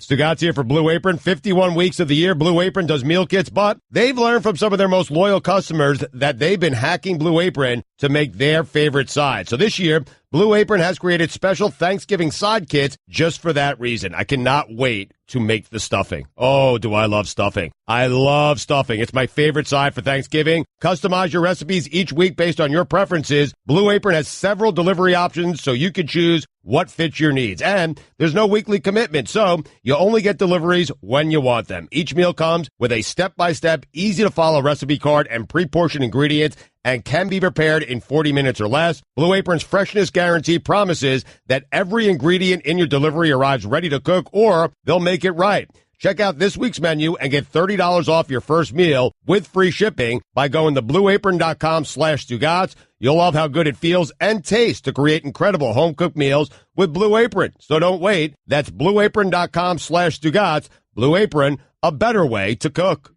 Stugotz here for Blue Apron. 51 weeks of the year, Blue Apron does meal kits, but they've learned from some of their most loyal customers that they've been hacking Blue Apron to make their favorite side. So this year, Blue Apron has created special Thanksgiving side kits just for that reason. I cannot wait to make the stuffing. Oh, do I love stuffing. I love stuffing. It's my favorite side for Thanksgiving. Customize your recipes each week based on your preferences. Blue Apron has several delivery options so you can choose what fits your needs. And there's no weekly commitment, so you only get deliveries when you want them. Each meal comes with a step-by-step, easy-to-follow recipe card and pre-portioned ingredients and can be prepared in 40 minutes or less. Blue Apron's freshness guarantee promises that every ingredient in your delivery arrives ready to cook, or they'll make it right. Check out this week's menu and get $30 off your first meal with free shipping by going to blueapron.com/Stugotz. You'll love how good it feels and tastes to create incredible home-cooked meals with Blue Apron. So don't wait. That's blueapron.com/Stugotz. Blue Apron, a better way to cook.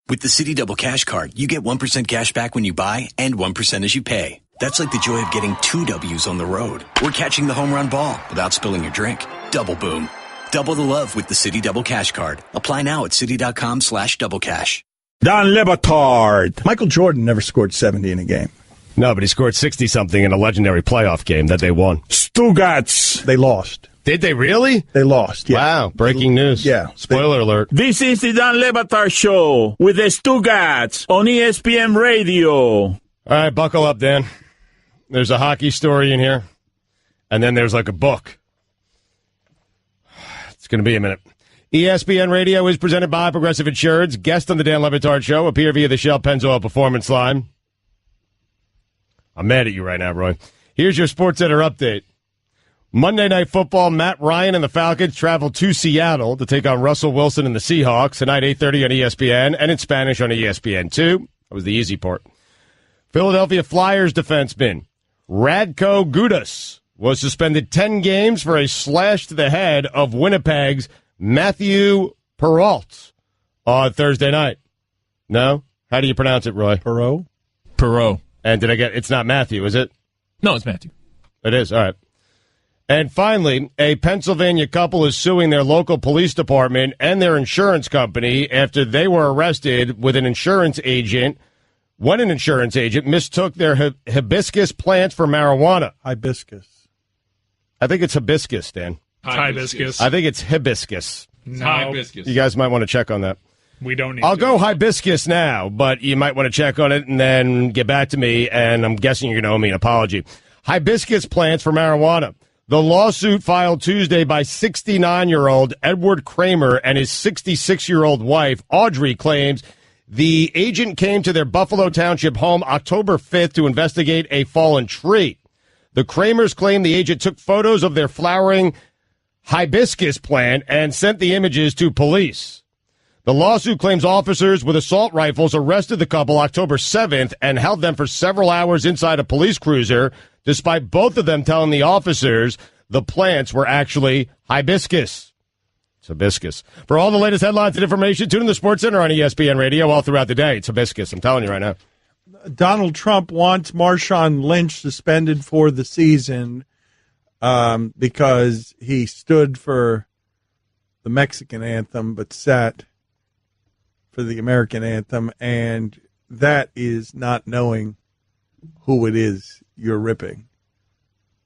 With the Citi Double Cash Card, you get 1% cash back when you buy and 1% as you pay. That's like the joy of getting 2 W's on the road or catching the home run ball without spilling your drink. Double boom. Double the love with the Citi Double Cash Card. Apply now at Citi.com/doublecash. Don Le Batard. Michael Jordan never scored 70 in a game. No, but he scored 60-something in a legendary playoff game that they won. Stugotz. They lost. Did they really? They lost, yeah. Wow, breaking news. Yeah. Spoiler alert. This is the Don Le Batard Show with the Stugotz on ESPN Radio. All right, buckle up, Dan. There's a hockey story in here, and then there's like a book. It's going to be a minute. ESPN Radio is presented by Progressive Insurance. Guest on the Dan Le Batard Show appear via the Shell Pennzoil Performance Line. I'm mad at you right now, Roy. Here's your SportsCenter update. Monday Night Football, Matt Ryan and the Falcons travel to Seattle to take on Russell Wilson and the Seahawks tonight, 8:30 on ESPN, and in Spanish on ESPN2. That was the easy part. Philadelphia Flyers defenseman Radko Gudas was suspended 10 games for a slash to the head of Winnipeg's Matthew Perreault on Thursday night. No? How do you pronounce it, Roy? Perreault. And did I get it's not Matthew, is it? No, it's Matthew. It is, all right. And finally, a Pennsylvania couple is suing their local police department and their insurance company after they were arrested with an insurance agent when an insurance agent mistook their hibiscus plants for marijuana. Hibiscus. I think it's hibiscus, Dan. Hibiscus. I think it's hibiscus. No. Hibiscus. You guys might want to check on that. We don't need I'll to. go hibiscus now, but you might want to check on it and then get back to me, and I'm guessing you're going to owe me an apology. Hibiscus plants for marijuana. The lawsuit filed Tuesday by 69-year-old Edward Kramer and his 66-year-old wife, Audrey, claims the agent came to their Buffalo Township home October 5th to investigate a fallen tree. The Kramers claim the agent took photos of their flowering hibiscus plant and sent the images to police. The lawsuit claims officers with assault rifles arrested the couple October 7th and held them for several hours inside a police cruiser, despite both of them telling the officers the plants were actually hibiscus. It's hibiscus. For all the latest headlines and information, tune in the SportsCenter on ESPN Radio all throughout the day. It's hibiscus. I'm telling you right now. Donald Trump wants Marshawn Lynch suspended for the season because he stood for the Mexican anthem but sat for the American anthem, and that is not knowing who it is you're ripping.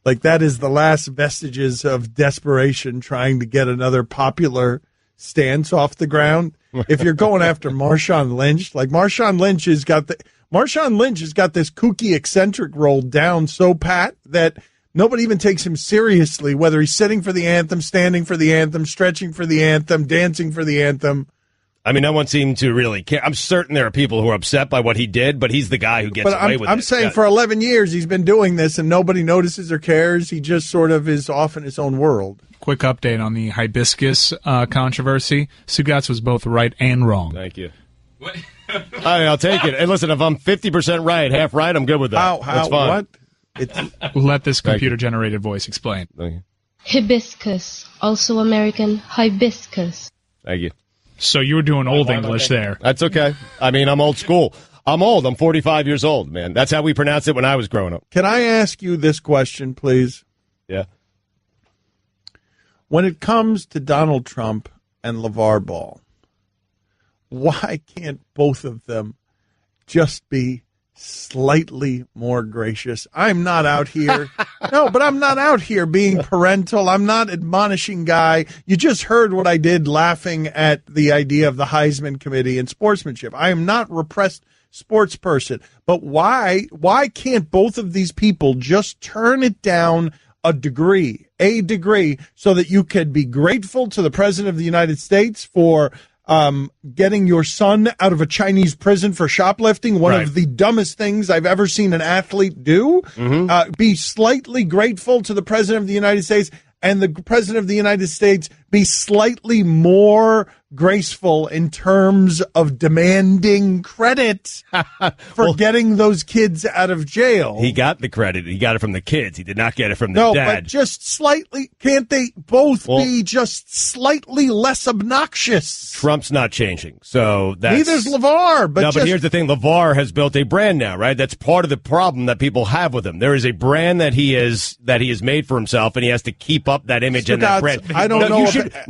Like, that is the last vestiges of desperation trying to get another popular stance off the ground. If you're going after Marshawn Lynch, like Marshawn Lynch has got this kooky eccentric role down so pat that nobody even takes him seriously, whether he's sitting for the anthem, standing for the anthem, stretching for the anthem, dancing for the anthem. I mean, no one seemed to really care. I'm certain there are people who are upset by what he did, but he's the guy who gets away with it. I'm saying for 11 years he's been doing this and nobody notices or cares. He just sort of is off in his own world. Quick update on the hibiscus controversy. Stugotz was both right and wrong. Thank you. What? I'll take it. Hey, listen, if I'm 50% right, half right, I'm good with that. That's fine. What? Let this computer-generated voice explain. Thank you. Hibiscus, also American hibiscus. Thank you. So you were doing old English there. That's okay. I mean, I'm old school. I'm old. I'm 45 years old, man. That's how we pronounced it when I was growing up. Can I ask you this question, please? Yeah. When it comes to Donald Trump and LeVar Ball. Why can't both of them just be slightly more gracious? I'm not out here. No, but I'm not out here being parental. I'm not admonishing guy. You just heard what I did laughing at the idea of the Heisman Committee and sportsmanship. I am not repressed sports person. But why can't both of these people just turn it down a degree, so that you could be grateful to the President of the United States for getting your son out of a Chinese prison for shoplifting, one of the dumbest things I've ever seen an athlete do. Be slightly grateful to the President of the United States, and the President of the United States be slightly more graceful in terms of demanding credit for getting those kids out of jail. He got the credit. He got it from the kids. He did not get it from the dad. No, but just slightly. Can't they both be just slightly less obnoxious? Trump's not changing. So that's... Neither's LeVar. But but here's the thing. LeVar has built a brand now, right? That's part of the problem that people have with him. There is a brand that he has made for himself, and he has to keep up that image and that brand. I don't know.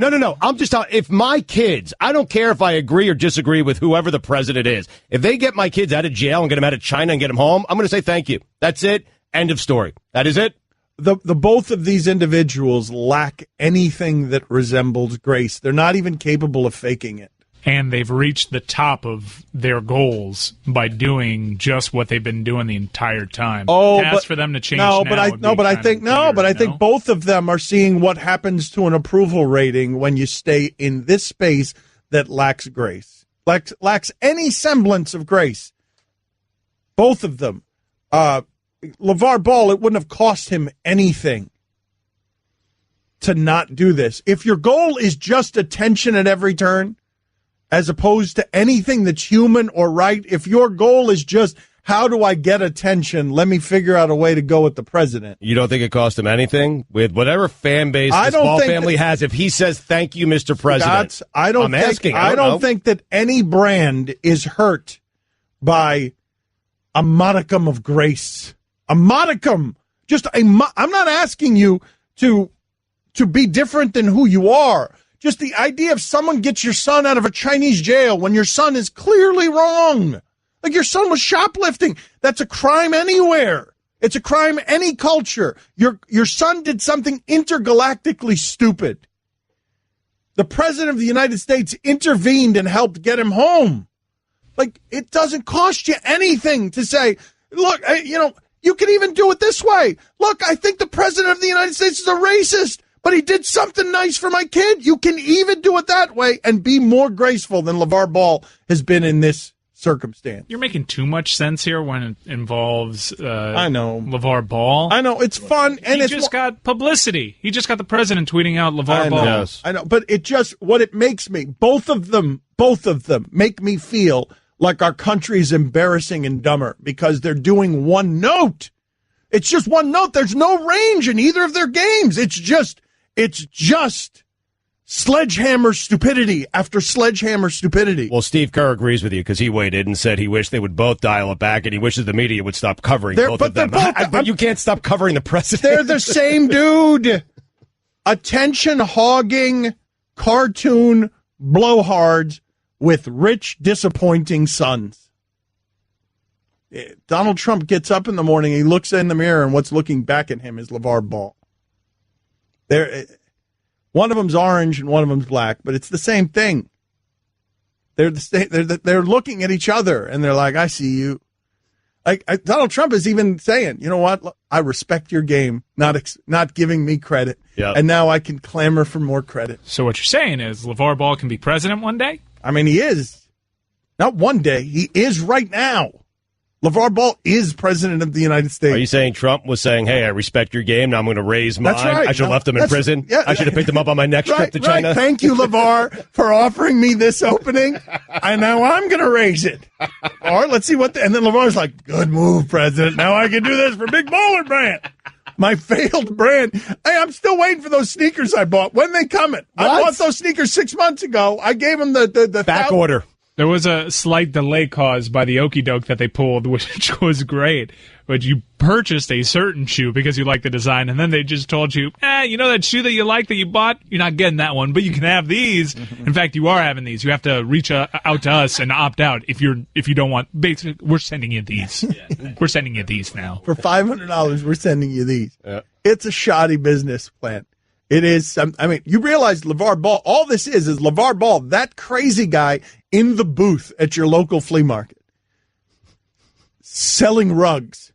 No. I'm just telling. If my kids, I don't care if I agree or disagree with whoever the president is. If they get my kids out of jail and get them out of China and get them home, I'm going to say thank you. That's it. End of story. That is it. The both of these individuals lack anything that resembles grace. They're not even capable of faking it. And they've reached the top of their goals by doing just what they've been doing the entire time. Ask for them to change. I think both of them are seeing what happens to an approval rating when you stay in this space that lacks grace, lacks any semblance of grace. Both of them. LeVar Ball, it wouldn't have cost him anything to not do this. If your goal is just attention at every turn, as opposed to anything that's human or right, if your goal is just, how do I get attention? Let me figure out a way to go with the president. You don't think it cost him anything? With whatever fan base this Ball family has, if he says, thank you, Mr. President, I don't think that any brand is hurt by a modicum of grace. A modicum. I'm not asking you to be different than who you are. Just the idea of someone gets your son out of a Chinese jail when your son is clearly wrong. Like your son was shoplifting. That's a crime anywhere. It's a crime any culture. Your son did something intergalactically stupid. The President of the United States intervened and helped get him home. Like, it doesn't cost you anything to say, look, you can even do it this way. Look, I think the President of the United States is a racist, but he did something nice for my kid. You can even do it that way and be more graceful than LeVar Ball has been in this circumstance. You're making too much sense here when it involves I know LeVar Ball. I know, it's fun. And he just got publicity. He just got the president tweeting out LeVar Ball. Yes. I know, but what it makes me, both of them make me feel like our country is embarrassing and dumber because they're doing one note. It's just one note. There's no range in either of their games. It's just sledgehammer stupidity after sledgehammer stupidity. Well, Steve Kerr agrees with you because he waited and said he wished they would both dial it back, and he wishes the media would stop covering both of them. But you can't stop covering the president. They're the same dude. Attention-hogging cartoon blowhards with rich, disappointing sons. Donald Trump gets up in the morning, he looks in the mirror, and what's looking back at him is LeVar Ball. One of them's orange and one of them's black, but it's the same thing. They're looking at each other and they're like, "I see you." Donald Trump is even saying, "You know what? I respect your game, not giving me credit, and now I can clamor for more credit." So what you're saying is LeVar Ball can be president one day? I mean, he is. Not one day. He is right now. LeVar Ball is president of the United States. Are you saying Trump was saying, hey, I respect your game, now I'm going to raise mine? That's right. I should have left him in prison? Yeah, I should have picked him up on my next trip to China? Thank you, LeVar, for offering me this opening. And now I'm going to raise it. Or let's see what... and then LeVar's like, good move, President. Now I can do this for Big Baller Brand. My failed brand. Hey, I'm still waiting for those sneakers I bought. When they coming? I bought those sneakers 6 months ago. I gave them the back order. There was a slight delay caused by the okie doke that they pulled, which was great. But you purchased a certain shoe because you liked the design, and then they just told you, you know that shoe that you like that you bought? You're not getting that one, but you can have these. In fact, you are having these. You have to reach out to us and opt out if you don't want. Basically, we're sending you these. We're sending you these now. For $500, we're sending you these. Yeah. It's a shoddy business plan. It is. I mean, you realize LeVar Ball, all this is LeVar Ball, that crazy guy in the booth at your local flea market selling rugs.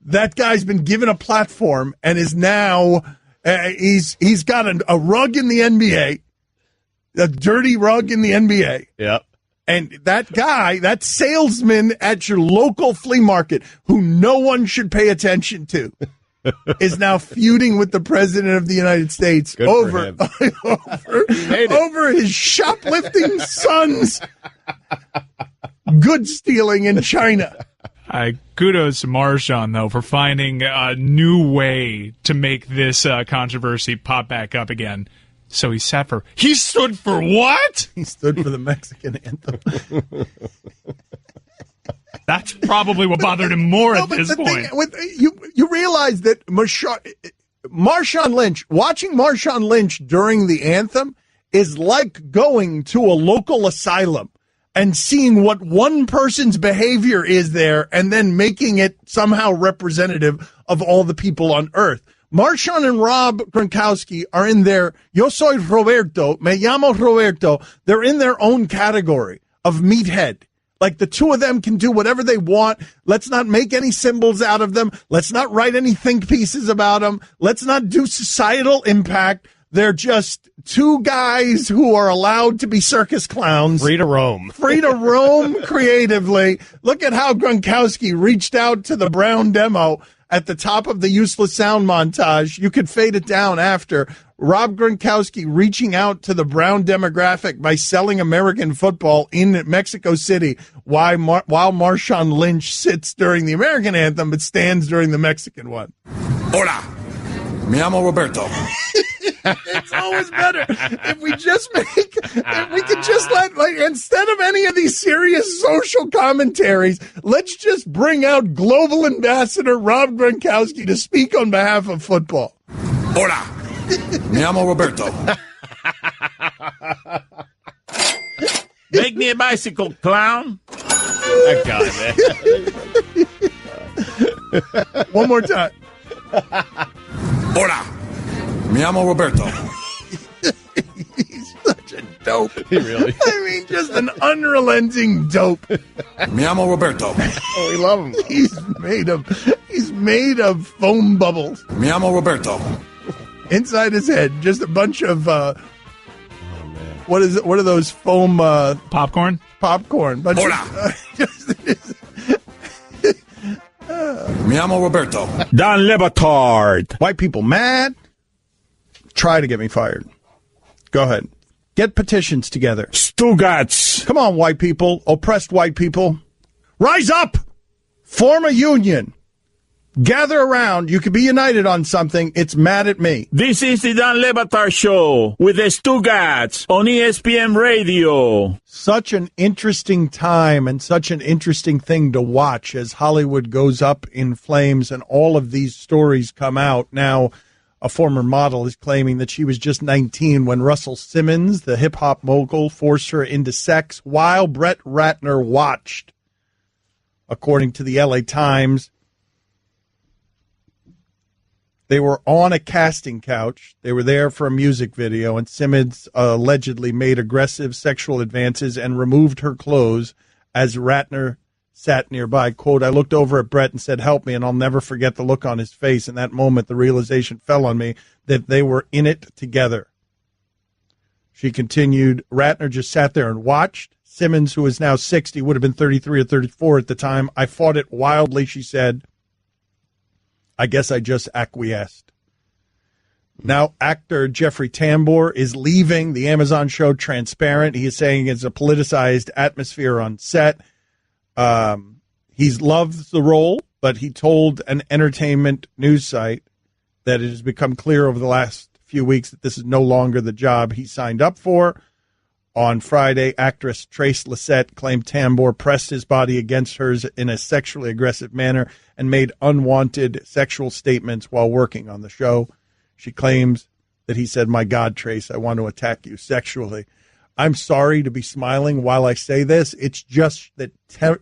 That guy's been given a platform and is now, he's got a rug in the NBA, a dirty rug in the NBA. Yep. And that guy, that salesman at your local flea market who no one should pay attention to, is now feuding with the president of the United States over his shoplifting son's goods stealing in China. Kudos to Marshawn, though, for finding a new way to make this controversy pop back up again. So he stood for what? He stood for the Mexican anthem. That's probably what bothered him more at this point. You realize that Marshawn Lynch, watching Marshawn Lynch during the anthem is like going to a local asylum and seeing what one person's behavior is there and then making it somehow representative of all the people on earth. Marshawn and Rob Gronkowski are in their Yo soy Roberto, me llamo Roberto. They're in their own category of meathead. Like the two of them can do whatever they want. Let's not make any symbols out of them. Let's not write any think pieces about them. Let's not do societal impact. They're just two guys who are allowed to be circus clowns. Free to roam. Free to roam creatively. Look at how Gronkowski reached out to the Brown demo at the top of the useless sound montage. You could fade it down after. Rob Gronkowski reaching out to the Brown demographic by selling American football in Mexico City while Marshawn Lynch sits during the American anthem but stands during the Mexican one. Hola, me llamo Roberto. It's always better if we just let, instead of any of these serious social commentaries, let's just bring out global ambassador Rob Gronkowski to speak on behalf of football. Hola, me llamo Roberto. Make me a bicycle, clown. That guy, man. One more time. Hola, me llamo Roberto. He's such a dope. He really. I mean, just an unrelenting dope. Me llamo Roberto. Oh, we love him. He's made of foam bubbles. Me llamo Roberto. Inside his head, just a bunch of what is it? What are those foam Popcorn? Popcorn. Bunch Hola. Me llamo Roberto. Don Batard. White people mad. Try to get me fired. Go ahead. Get petitions together. Stugotz. Come on, white people. Oppressed white people. Rise up. Form a union. Gather around. You can be united on something. It's mad at me. This is the Don Batard Show with the Stugotz on ESPN Radio. Such an interesting time and such an interesting thing to watch as Hollywood goes up in flames and all of these stories come out. Now, a former model is claiming that she was just 19 when Russell Simmons, the hip-hop mogul, forced her into sex while Brett Ratner watched. According to the LA Times, they were on a casting couch. They were there for a music video, and Simmons allegedly made aggressive sexual advances and removed her clothes as Ratner sat nearby. Quote, I looked over at Brett and said, help me, and I'll never forget the look on his face. In that moment, the realization fell on me that they were in it together. She continued, Ratner just sat there and watched. Simmons, who is now 60, would have been 33 or 34 at the time. I fought it wildly, she said. I guess I just acquiesced. Now, actor Jeffrey Tambor is leaving the Amazon show Transparent. He is saying it's a politicized atmosphere on set. He loves the role, but he told an entertainment news site that it has become clear over the last few weeks that this is no longer the job he signed up for. On Friday, actress Trace Lysette claimed Tambor pressed his body against hers in a sexually aggressive manner and made unwanted sexual statements while working on the show. She claims that he said, "My God, Trace, I want to attack you sexually." I'm sorry to be smiling while I say this. It's just that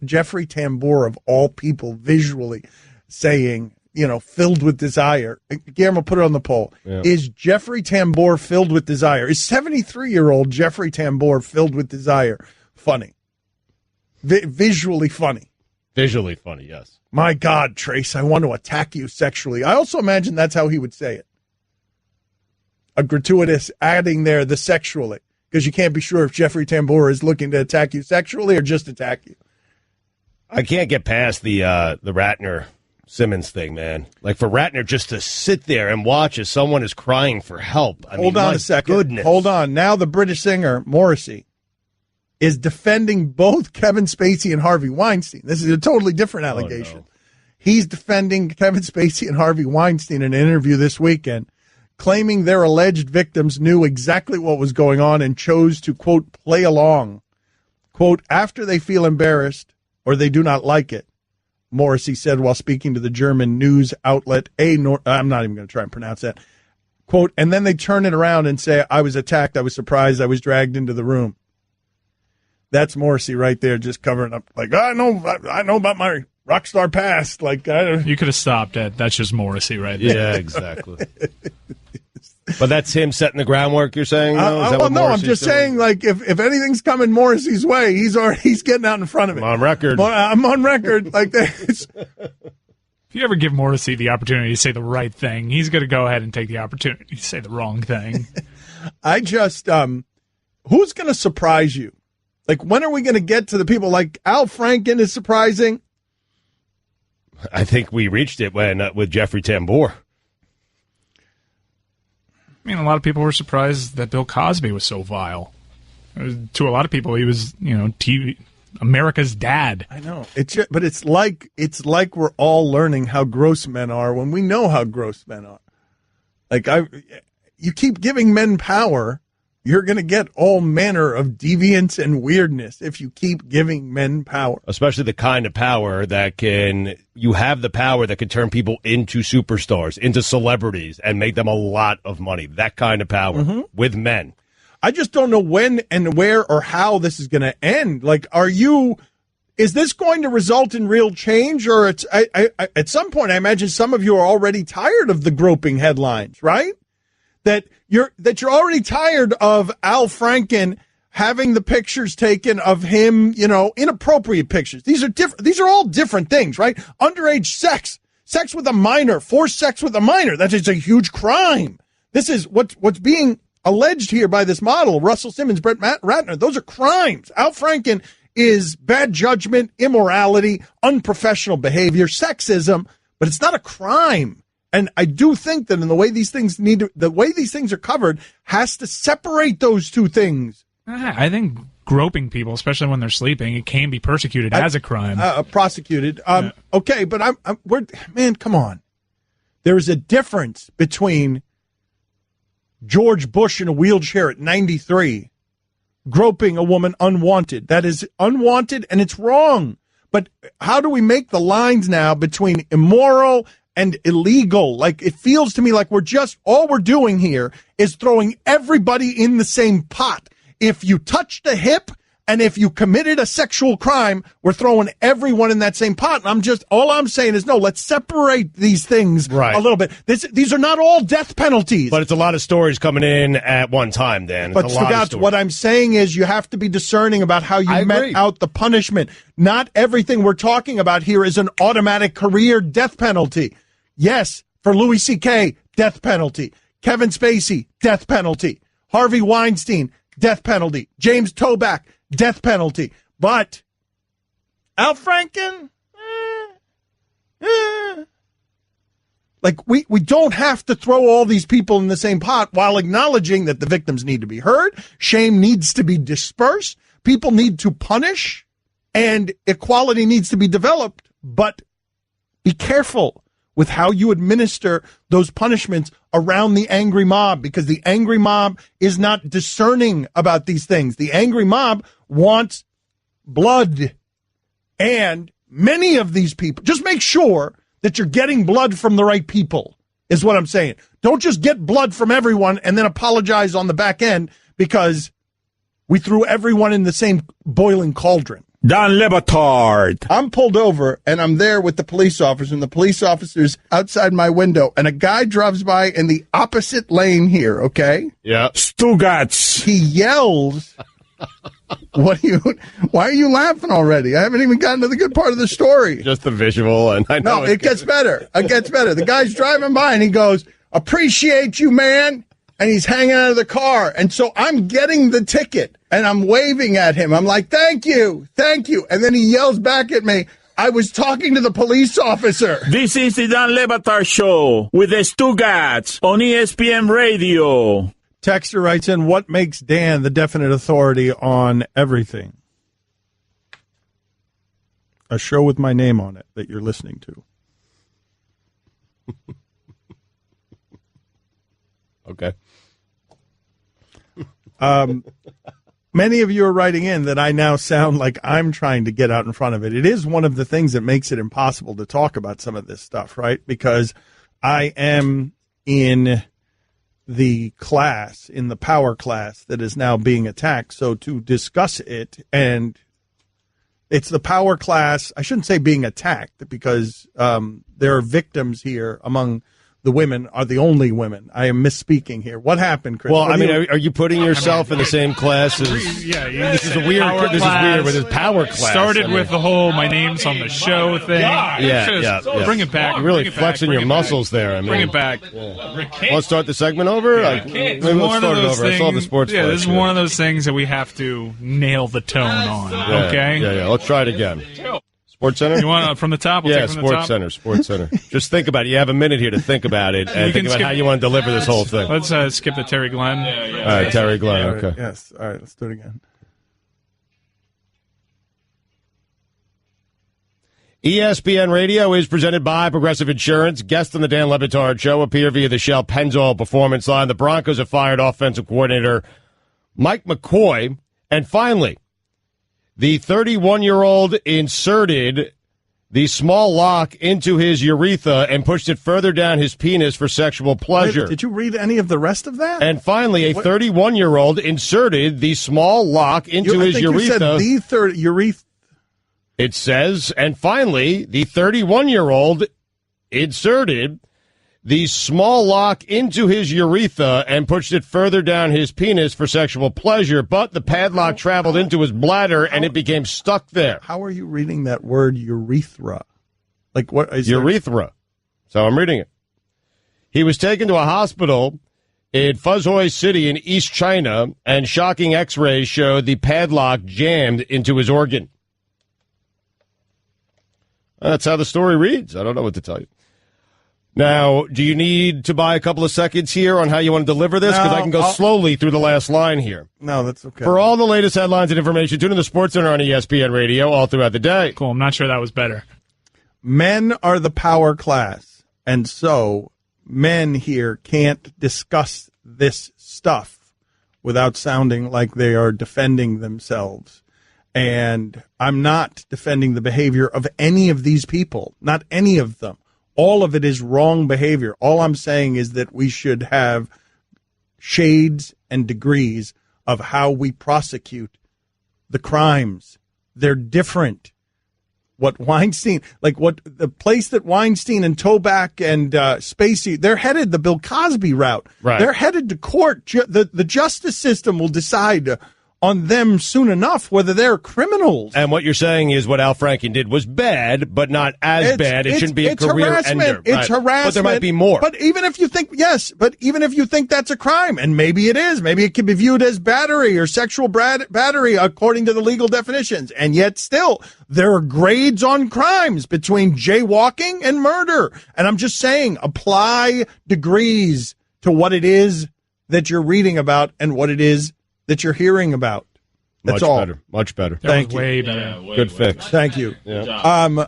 Jeffrey Tambor, of all people, visually saying, filled with desire. Guillermo, put it on the poll. Yeah. Is Jeffrey Tambor filled with desire? Is 73-year-old Jeffrey Tambor filled with desire? Funny. Visually funny. Visually funny, yes. My God, Trace, I want to attack you sexually. I also imagine that's how he would say it. A gratuitous adding there, the sexually. Because you can't be sure if Jeffrey Tambor is looking to attack you sexually or just attack you. I can't get past the Ratner Simmons thing, man. Like, for Ratner just to sit there and watch as someone is crying for help. Hold on a second. Goodness. Hold on. Now the British singer, Morrissey, is defending both Kevin Spacey and Harvey Weinstein. This is a totally different allegation. No. He's defending Kevin Spacey and Harvey Weinstein in an interview this weekend, claiming their alleged victims knew exactly what was going on and chose to, quote, play along. Quote, after they feel embarrassed or they do not like it, Morrissey said while speaking to the German news outlet, I'm not even going to try and pronounce that. Quote, and then they turn it around and say, I was attacked, I was surprised, I was dragged into the room. That's Morrissey right there, just covering up, like, I know about my rock star past. Like, you could have stopped at, that's just Morrissey right there. Yeah, exactly. But that's him setting the groundwork, you're saying? I'm just saying, like, if anything's coming Morrissey's way, he's getting out in front of it. I'm on record. I'm on record. Like, if you ever give Morrissey the opportunity to say the right thing, he's going to go ahead and take the opportunity to say the wrong thing. I just, who's going to surprise you? Like, when are we going to get to the people like Al Franken is surprising? I think we reached it with Jeffrey Tambor. I mean, a lot of people were surprised that Bill Cosby was so vile. To a lot of people, he was, TV, America's dad. I know. But it's like we're all learning how gross men are when we know how gross men are. Like, you keep giving men power, you're going to get all manner of deviance and weirdness if you keep giving men power. Especially the kind of power you have the power that can turn people into superstars, into celebrities, and make them a lot of money. That kind of power with men. I just don't know when and where or how this is going to end. Like, is this going to result in real change? Or at some point, I imagine some of you are already tired of the groping headlines, right? That you're already tired of Al Franken having the pictures taken of him, inappropriate pictures. These are all different things, right? Underage sex with a minor, forced sex with a minor. That is a huge crime. This is what's being alleged here by this model, Russell Simmons, Brett Ratner. Those are crimes. Al Franken is bad judgment, immorality, unprofessional behavior, sexism, but it's not a crime. And I do think that in the way these things are covered has to separate those two things. I think groping people, especially when they're sleeping, it can be persecuted as a crime. Prosecuted. Okay, but man, come on. There is a difference between George Bush in a wheelchair at 93 groping a woman unwanted. That is unwanted and it's wrong. But how do we make the lines now between immoral and illegal? Like, it feels to me like all we're doing here is throwing everybody in the same pot. If you touched a hip and if you committed a sexual crime, we're throwing everyone in that same pot. And all I'm saying is, no, let's separate these things a little bit. These are not all death penalties. But it's a lot of stories coming in at one time, Dan. But Stugotz, what I'm saying is you have to be discerning about how you met out the punishment. Not everything we're talking about here is an automatic career death penalty. Yes, for Louis C.K., death penalty. Kevin Spacey, death penalty. Harvey Weinstein, death penalty. James Toback, death penalty. But Al Franken, like, we don't have to throw all these people in the same pot while acknowledging that the victims need to be heard, shame needs to be dispersed, people need to punish, and equality needs to be developed. But be careful with how you administer those punishments around the angry mob because the angry mob is not discerning about these things. The angry mob wants blood. And many of these people, just make sure that you're getting blood from the right people, is what I'm saying. Don't just get blood from everyone and then apologize on the back end because we threw everyone in the same boiling cauldron. Don Le Batard. I'm pulled over, and I'm there with the police officer, and the police officer's outside my window, and a guy drives by in the opposite lane here, okay? Yeah. Stugotz. He yells, why are you laughing already? I haven't even gotten to the good part of the story. Just the visual, and I know. No, it gets better. It gets better. The guy's driving by, and he goes, appreciate you, man. And he's hanging out of the car. And so I'm getting the ticket, and I'm waving at him. I'm like, thank you, thank you. And then he yells back at me, I was talking to the police officer. This is the Don Le Batard Show with the Stugotz on ESPN Radio. Texter writes in, what makes Dan the definite authority on everything? A show with my name on it that you're listening to. Okay. Many of you are writing in that I now sound like I'm trying to get out in front of it. It is one of the things that makes it impossible to talk about some of this stuff, right? Because I am in the class, in the power class that is now being attacked. So to discuss it, and it's the power class, I shouldn't say being attacked because there are victims here among the women are the only women. I am misspeaking here. What happened, Chris? Well, I mean, are you putting yourself in the same class as? Yeah, this is weird. This is weird with his power class. Started with the whole "my name's on the show" thing. Yeah. Bring it back. You're really flexing your muscles there. I mean, bring it back. Let's start the segment over. Maybe let's start it over. I saw the sports. Yeah, this is one of those things that we have to nail the tone on. Okay. Yeah. Let's try it again. Sports Center? You want from the top? We'll take from the top? Sports Center. Just think about it. You have a minute here to think about it and think about how you want to deliver this whole thing. Let's skip the Terry Glenn. All right, Terry Glenn. Okay. Yes. All right, let's do it again. ESPN Radio is presented by Progressive Insurance. Guest on the Dan Le Batard Show appear via the Shell Pennzoil Performance Line. The Broncos have fired offensive coordinator Mike McCoy. And finally, the 31-year-old inserted the small lock into his urethra and pushed it further down his penis for sexual pleasure. Did you read any of the rest of that? And finally, a 31-year-old inserted the small lock into his urethra. You said the urethra. It says, and finally, the 31-year-old inserted the small lock into his urethra and pushed it further down his penis for sexual pleasure, but the padlock traveled into his bladder and it became stuck there. How are you reading that word urethra? Like what is urethra? So I'm reading it. He was taken to a hospital in Fuzhou City in East China, and shocking x-rays showed the padlock jammed into his organ. That's how the story reads. I don't know what to tell you. Now, do you need to buy a couple of seconds here on how you want to deliver this? Because I can go slowly through the last line here. No, that's okay. For all the latest headlines and information, tune in to Sports Center on ESPN Radio all throughout the day. Cool. I'm not sure that was better. Men are the power class, and so men here can't discuss this stuff without sounding like they are defending themselves. And I'm not defending the behavior of any of these people, not any of them. All of it is wrong behavior. All I'm saying is that we should have shades and degrees of how we prosecute the crimes. They're different. What Weinstein, like what the place that Weinstein and Toback and Spacey, they're headed the Bill Cosby route. Right. They're headed to court. The justice system will decide on them soon enough whether they're criminals. And what you're saying is what Al Franken did was bad, but not as bad. It shouldn't be a career harassment. ender. It's harassment. But there might be more. But even if you think, but even if you think that's a crime, and maybe it is, maybe it could be viewed as battery or sexual battery according to the legal definitions. And yet still, there are grades on crimes between jaywalking and murder. And I'm just saying, apply degrees to what it is that you're reading about and what it is that you're hearing about. That's much all. better. Much better. Thank you. Way better. Good fix. Thank you. Yeah.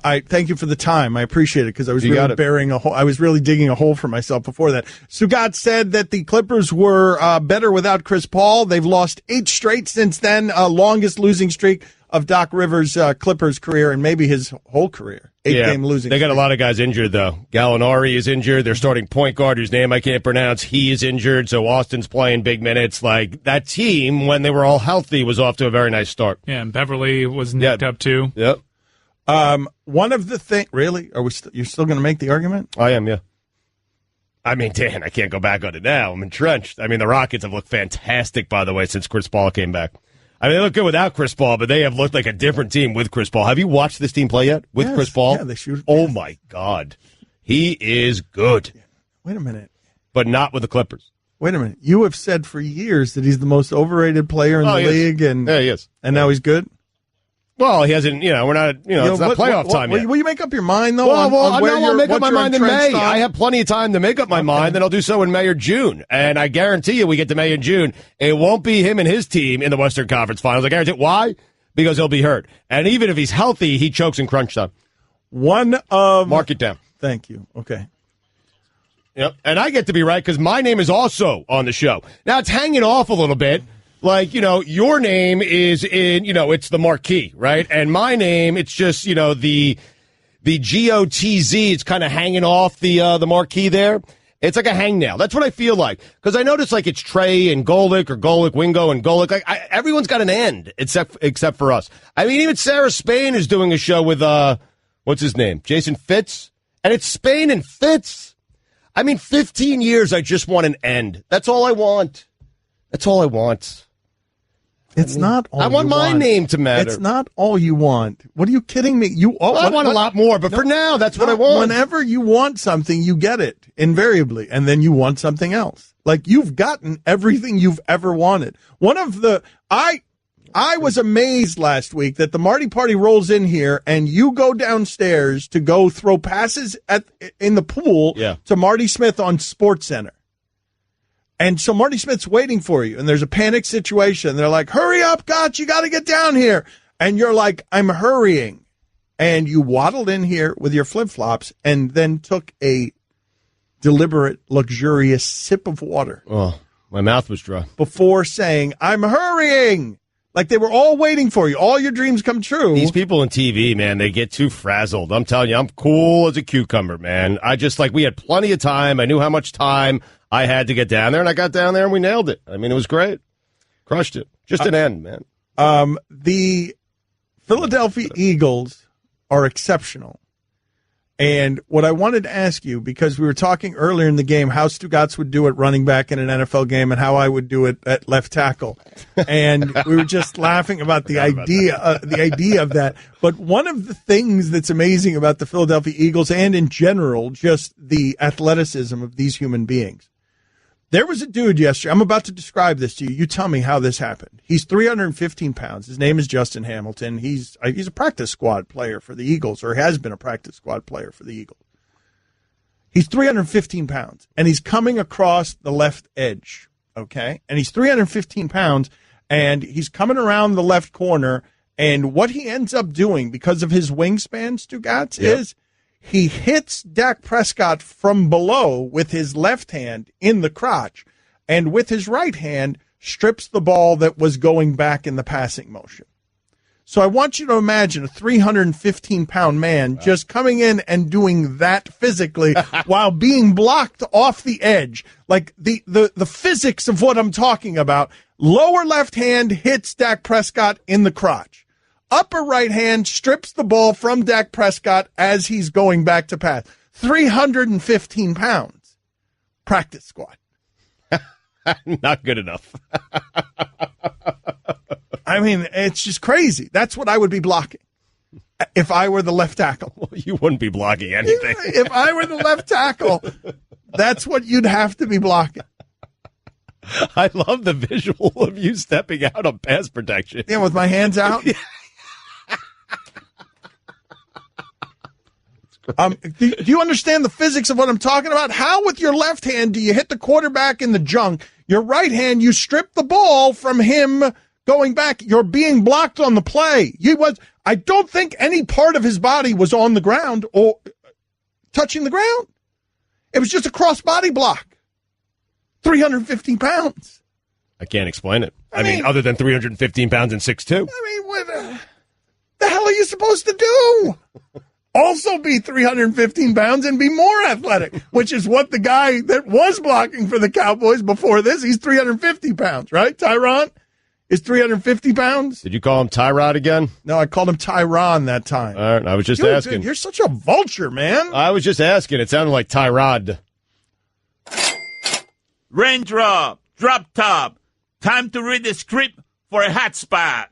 I thank you for the time. I appreciate it because I was You got really it. burying a hole. I was really digging a hole for myself before that. Stugotz said that the Clippers were better without Chris Paul. They've lost 8 straight since then, longest losing streak of Doc Rivers' Clippers career and maybe his whole career. 8-game losing. They got streak. a lot of guys injured, though. Gallinari is injured. Their starting point guard, whose name I can't pronounce, he is injured. So Austin's playing big minutes. Like, that team, when they were all healthy, was off to a very nice start. Yeah, and Beverly was nicked up too. Yep. One of the things, really? Are we? You're still going to make the argument? I am, yeah. I mean, Dan, I can't go back on it now. I'm entrenched. I mean, the Rockets have looked fantastic, by the way, since Chris Paul came back. I mean, they look good without Chris Paul, but they have looked like a different team with Chris Paul. Have you watched this team play yet with Chris Paul? Yeah, they shoot. Oh, my God. He is good, Wait a minute. but not with the Clippers. Wait a minute. You have said for years that he's the most overrated player in the he is. league, and Yeah, he is. and now he's good. Well, he hasn't, we're not, it's not playoff time yet. Will you make up your mind, though? Well, on where I'll make up what my you're mind in entrenched May. on? I have plenty of time to make up my mind, and I'll do so in May or June. And I guarantee you we get to May and June, it won't be him and his team in the Western Conference Finals. I guarantee it. Why? Because he'll be hurt. And even if he's healthy, he chokes in crunch time. Mark it down. Thank you. Okay. Yep. And I get to be right because my name is also on the show. Now, it's hanging off a little bit. Like, your name is in, it's the marquee, right? And my name, it's just, the GOTZ. It's kind of hanging off the marquee there. It's like a hangnail. That's what I feel like. Because I notice, like, it's Trey and Golick or Golick, Wingo and Golick. Like, everyone's got an end except for us. I mean, even Sarah Spain is doing a show with, what's his name? Jason Fitz. And it's Spain and Fitz. I mean, 15 years, I just want an end. That's all I want. That's all I want. It's not all I want my name to matter. It's not all you want. What are you kidding me? I want a lot more, but for now, that's what I want. Whenever you want something, you get it, invariably, and then you want something else. Like, you've gotten everything you've ever wanted. I was amazed last week that the Marty Party rolls in here and you go downstairs to go throw passes in the pool to Marty Smith on SportsCenter. And so Marty Smith's waiting for you, and there's a panic situation. They're like, hurry up, Gotch, you got to get down here. And you're like, I'm hurrying. And you waddled in here with your flip-flops and then took a deliberate, luxurious sip of water. Oh, my mouth was dry. Before saying, I'm hurrying. Like they were all waiting for you. All your dreams come true. These people on TV, man, they get too frazzled. I'm telling you, I'm cool as a cucumber, man. We had plenty of time. I knew how much time I had to get down there, and I got down there and we nailed it. I mean, it was great. Crushed it. Just an end, man. The Philadelphia Eagles are exceptional. And what I wanted to ask you, because we were talking earlier in the game how Stugotz would do it running back in an NFL game and how I would do it at left tackle. And we were just laughing about the idea of that. But one of the things that's amazing about the Philadelphia Eagles and in general, just the athleticism of these human beings. There was a dude yesterday. I'm about to describe this to you. You tell me how this happened. He's 315 pounds. His name is Justin Hamilton. He's a practice squad player for the Eagles, or has been a practice squad player for the Eagles. He's 315 pounds, and he's coming across the left edge, okay? And he's 315 pounds, and he's coming around the left corner, and what he ends up doing, because of his wingspan, Stugotz, is he hits Dak Prescott from below with his left hand in the crotch, and with his right hand strips the ball that was going back in the passing motion. So I want you to imagine a 315-pound man just coming in and doing that physically while being blocked off the edge. Like the physics of what I'm talking about. Lower left hand hits Dak Prescott in the crotch. Upper right hand strips the ball from Dak Prescott as he's going back to pass. 315 pounds. Practice squad. Not good enough. I mean, it's just crazy. That's what I would be blocking if I were the left tackle. Well, you wouldn't be blocking anything. If I were the left tackle, that's what you'd have to be blocking. I love the visual of you stepping out on pass protection. Yeah, with my hands out. Do you understand the physics of what I'm talking about? How with your left hand do you hit the quarterback in the junk? Your right hand, you strip the ball from him going back. You're being blocked on the play. I don't think any part of his body was on the ground or touching the ground. It was just a cross-body block. 315 pounds. I can't explain it. I mean, other than 315 pounds and 6'2". I mean, what the hell are you supposed to do? Also be 315 pounds and be more athletic, which is what the guy that was blocking for the Cowboys before this, he's 350 pounds, right? Tyron is 350 pounds. Did you call him Tyrod again? No, I called him Tyron that time. All right, I was just asking. Dude, you're such a vulture, man. I was just asking. It sounded like Tyrod. Raindrop, drop top. Time to read the script for a hot spot.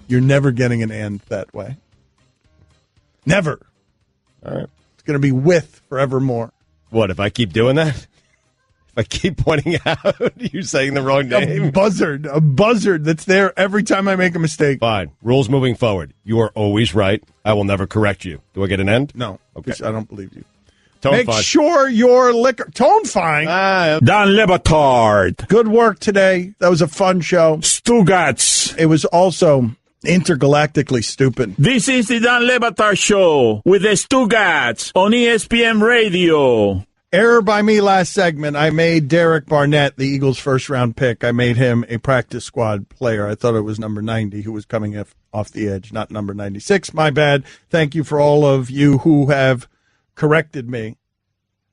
You're never getting an end that way. Never. All right. It's going to be with forevermore. What, if I keep doing that? If I keep pointing out you saying the wrong name? A buzzard that's there every time I make a mistake. Fine. Rules moving forward. You are always right. I will never correct you. Do I get an end? No. Okay. I don't believe you. Tone Make fine. sure your liquor... Tone fine. Dan Lebatard. Good work today. That was a fun show. Stugotz. It was also intergalactically stupid. This is the Dan Lebatard Show with the Stugotz on ESPN Radio. Error by me last segment. I made Derek Barnett, the Eagles' first-round pick. I made him a practice squad player. I thought it was number 90 who was coming off the edge, not number 96. My bad. Thank you for all of you who have corrected me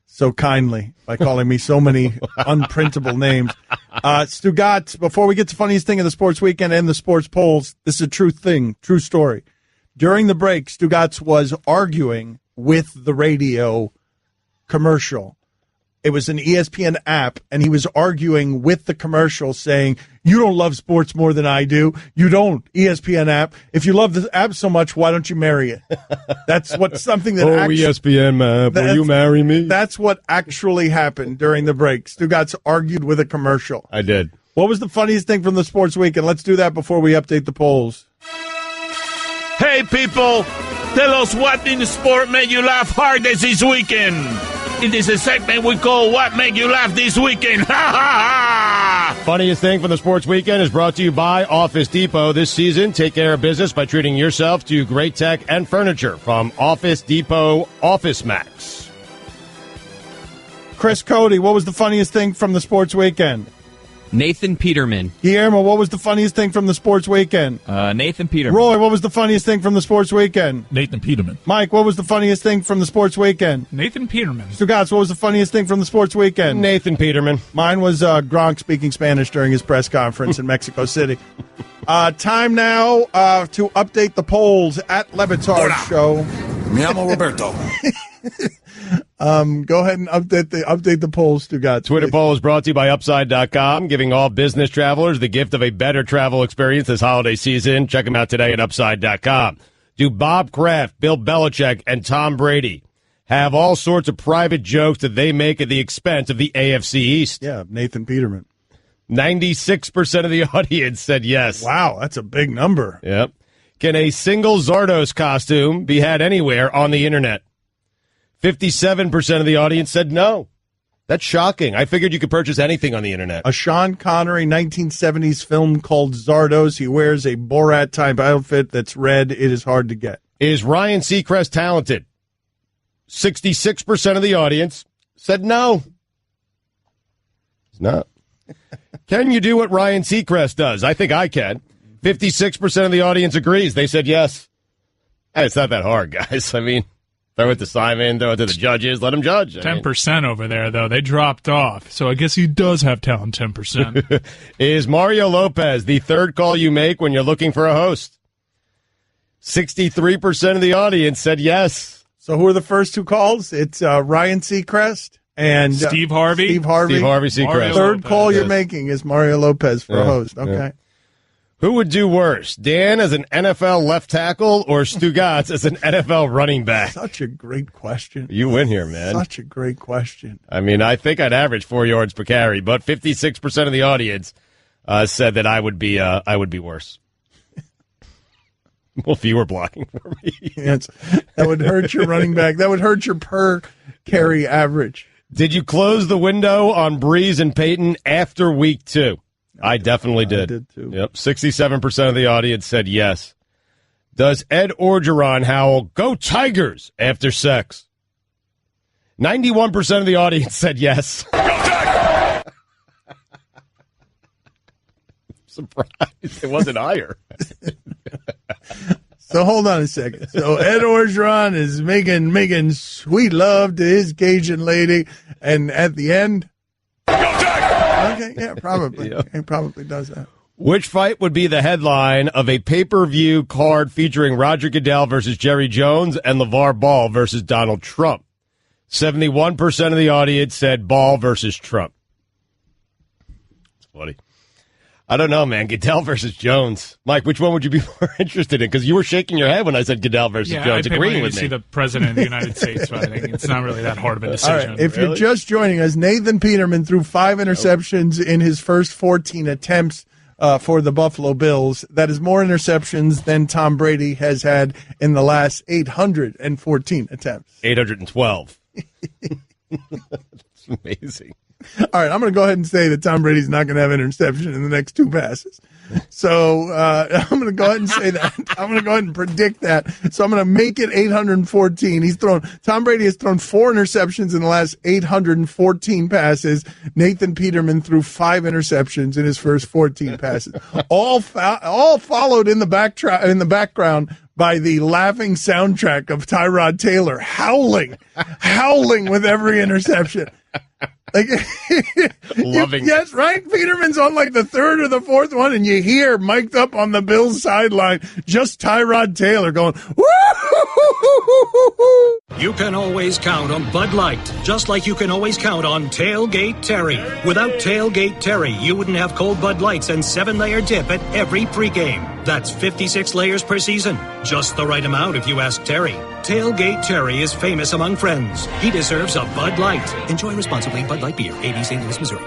so kindly by calling me so many unprintable names. Stugotz, before we get to funniest thing of the sports weekend and the sports polls, this is a true thing, true story. During the break, Stugotz was arguing with the radio commercial. It was an ESPN app, and he was arguing with the commercial saying, you don't love sports more than I do. You don't, ESPN app. If you love this app so much, why don't you marry it? That's something that ESPN app, will you marry me? That's what actually happened during the break. Stugotz argued with a commercial. I did. What was the funniest thing from the sports weekend? Let's do that before we update the polls. Hey, people, tell us what in the sport made you laugh hardest this weekend. It is a segment we call What Made You Laugh This Weekend. Ha ha ha! Funniest thing from the sports weekend is brought to you by Office Depot. This season, take care of business by treating yourself to great tech and furniture from Office Depot Office Max. Chris Cody, what was the funniest thing from the sports weekend? Nathan Peterman. Guillermo, what was the funniest thing from the sports weekend? Nathan Peterman. Roy, what was the funniest thing from the sports weekend? Nathan Peterman. Mike, what was the funniest thing from the sports weekend? Nathan Peterman. Stugotz, what was the funniest thing from the sports weekend? Nathan Peterman. Mine was Gronk speaking Spanish during his press conference in Mexico City. Time now to update the polls at Lebatard Show. Me llamo Roberto. Go ahead and update the polls, Stugotz. Twitter poll is brought to you by Upside.com, giving all business travelers the gift of a better travel experience this holiday season. Check them out today at Upside.com. Do Bob Kraft, Bill Belichick, and Tom Brady have all sorts of private jokes that they make at the expense of the AFC East? Yeah, Nathan Peterman. 96% of the audience said yes. Wow, that's a big number. Yep. Can a single Zardos costume be had anywhere on the internet? 57% of the audience said no. That's shocking. I figured you could purchase anything on the internet. A Sean Connery 1970s film called Zardos. He wears a Borat-type outfit that's red. It is hard to get. Is Ryan Seacrest talented? 66% of the audience said no. He's not. Can you do what Ryan Seacrest does? I think I can. 56% of the audience agrees. They said yes. And it's not that hard, guys. I mean, throw it to Simon, throw it to the judges, let them judge. 10% over there, though. They dropped off. So I guess he does have talent, 10%. Is Mario Lopez the third call you make when you're looking for a host? 63% of the audience said yes. So who are the first two calls? It's Ryan Seacrest and Steve Harvey. Steve Harvey. Steve Harvey Seacrest. Third Lopez. call you're making is Mario Lopez for a host. Okay. Yeah. Who would do worse, Dan as an NFL left tackle or Stugotz as an NFL running back? Such a great question. You win here, man. Such a great question. I mean, I think I'd average 4 yards per carry, but 56% of the audience said that I would be worse. Well, if you were blocking for me. Yes, that would hurt your running back. That would hurt your per carry average. Did you close the window on Breeze and Peyton after week 2? I definitely did. I did too. Yep. 67% of the audience said yes. Does Ed Orgeron howl, "Go Tigers," after sex? 91% of the audience said yes. Surprised it wasn't higher. So hold on a second. So Ed Orgeron is making sweet love to his Cajun lady, and at the end, okay, yeah, probably. Yep. He probably does that. Which fight would be the headline of a pay-per-view card featuring Roger Goodell versus Jerry Jones and LeVar Ball versus Donald Trump? 71% of the audience said Ball versus Trump. It's funny. I don't know, man. Goodell versus Jones. Mike, which one would you be more interested in? Because you were shaking your head when I said Goodell versus Jones, I pay agreeing money with to me. see the president of the United States fighting. It's not really that hard of a decision. All right, if you're just joining us, Nathan Peterman threw 5 interceptions in his first 14 attempts for the Buffalo Bills. That is more interceptions than Tom Brady has had in the last 814 attempts. 812. That's amazing. All right, I'm going to go ahead and say that Tom Brady's not going to have an interception in the next 2 passes. So I'm going to go ahead and say that. I'm going to go ahead and predict that. So I'm going to make it 814. Tom Brady has thrown 4 interceptions in the last 814 passes. Nathan Peterman threw 5 interceptions in his first 14 passes. All followed in the background by the laughing soundtrack of Tyrod Taylor howling with every interception. Like, Loving yes, right? Peterman's on like the 3rd or the 4th one, and you hear mic'd up on the Bills sideline just Tyrod Taylor going, woo! You can always count on Bud Light, just like you can always count on Tailgate Terry. Without Tailgate Terry, you wouldn't have cold Bud Lights and 7-layer dip at every pregame. That's 56 layers per season. Just the right amount if you ask Terry. Tailgate Terry is famous among friends. He deserves a Bud Light. Enjoy responsibly. Bud Light Beer, AB St. Louis, Missouri.